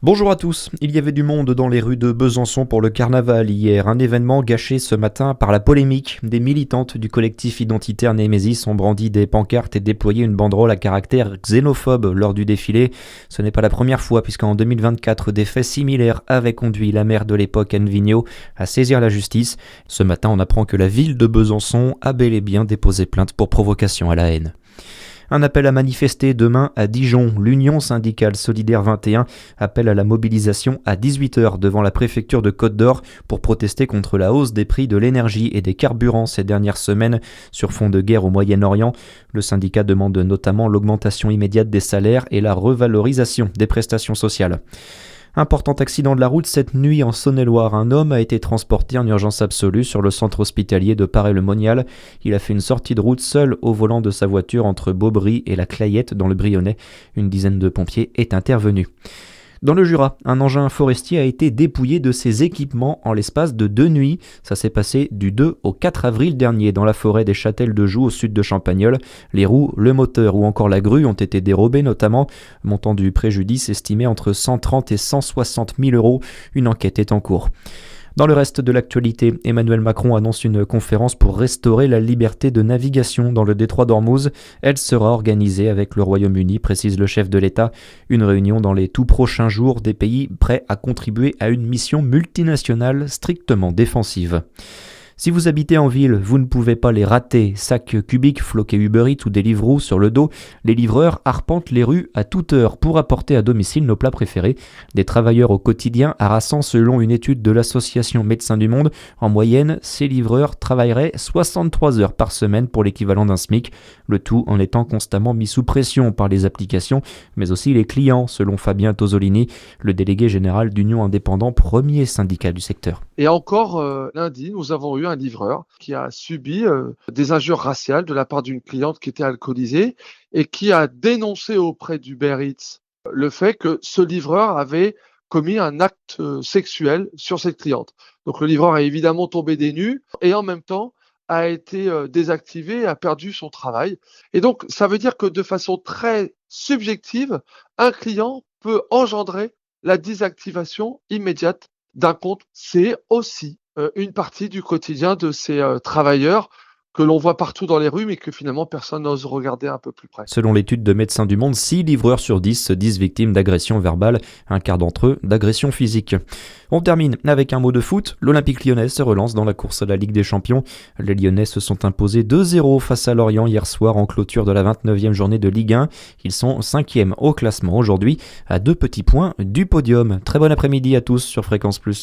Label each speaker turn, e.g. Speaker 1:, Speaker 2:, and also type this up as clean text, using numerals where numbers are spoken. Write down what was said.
Speaker 1: Bonjour à tous, il y avait du monde dans les rues de Besançon pour le carnaval hier, un événement gâché ce matin par la polémique. Des militantes du collectif identitaire Némésis ont brandi des pancartes et déployé une banderole à caractère xénophobe lors du défilé. Ce n'est pas la première fois puisqu'en 2024, des faits similaires avaient conduit la maire de l'époque Anne Vigneault à saisir la justice. Ce matin, on apprend que la ville de Besançon a bel et bien déposé plainte pour provocation à la haine. Un appel à manifester demain à Dijon. L'Union syndicale solidaire 21 appelle à la mobilisation à 18h devant la préfecture de Côte-d'Or pour protester contre la hausse des prix de l'énergie et des carburants ces dernières semaines sur fond de guerre au Moyen-Orient. Le syndicat demande notamment l'augmentation immédiate des salaires et la revalorisation des prestations sociales. Important accident de la route cette nuit en Saône-et-Loire. Un homme a été transporté en urgence absolue sur le centre hospitalier de Paray-le-Monial. Il a fait une sortie de route seul au volant de sa voiture entre Beaubry et la Clayette dans le Brionnais. Une dizaine de pompiers est intervenue. Dans le Jura, un engin forestier a été dépouillé de ses équipements en l'espace de 2 nuits. Ça s'est passé du 2 au 4 avril dernier dans la forêt des Châtels de Joux au sud de Champagnole. Les roues, le moteur ou encore la grue ont été dérobés notamment. Montant du préjudice estimé entre 130 et 160 000 euros. Une enquête est en cours. Dans le reste de l'actualité, Emmanuel Macron annonce une conférence pour restaurer la liberté de navigation dans le détroit d'Ormuz. Elle sera organisée avec le Royaume-Uni, précise le chef de l'État. Une réunion dans les tout prochains jours des pays prêts à contribuer à une mission multinationale strictement défensive. Si vous habitez en ville, vous ne pouvez pas les rater. Sacs cubiques, floqués Uber Eats ou Deliveroo sur le dos, les livreurs arpentent les rues à toute heure pour apporter à domicile nos plats préférés. Des travailleurs au quotidien harassant selon une étude de l'association Médecins du Monde. En moyenne, ces livreurs travailleraient 63 heures par semaine pour l'équivalent d'un SMIC. Le tout en étant constamment mis sous pression par les applications, mais aussi les clients, selon Fabien Tosolini, le délégué général d'Union Indépendant, premier syndicat du secteur.
Speaker 2: Et encore lundi, nous avons eu un livreur qui a subi des injures raciales de la part d'une cliente qui était alcoolisée et qui a dénoncé auprès d'Uber Eats le fait que ce livreur avait commis un acte sexuel sur cette cliente. Donc le livreur est évidemment tombé des nues et en même temps a été désactivé, a perdu son travail. Et donc ça veut dire que de façon très subjective, un client peut engendrer la désactivation immédiate d'un compte. C'est aussi une partie du quotidien de ces travailleurs que l'on voit partout dans les rues, mais que finalement personne n'ose regarder un peu plus près.
Speaker 1: Selon l'étude de Médecins du Monde, 6 livreurs sur 10 se disent victimes d'agressions verbales, un quart d'entre eux d'agressions physiques. On termine avec un mot de foot. L'Olympique lyonnais se relance dans la course à la Ligue des Champions. Les Lyonnais se sont imposés 2-0 face à Lorient hier soir en clôture de la 29e journée de Ligue 1. Ils sont 5e au classement aujourd'hui, à 2 petits points du podium. Très bon après-midi à tous sur Fréquence Plus.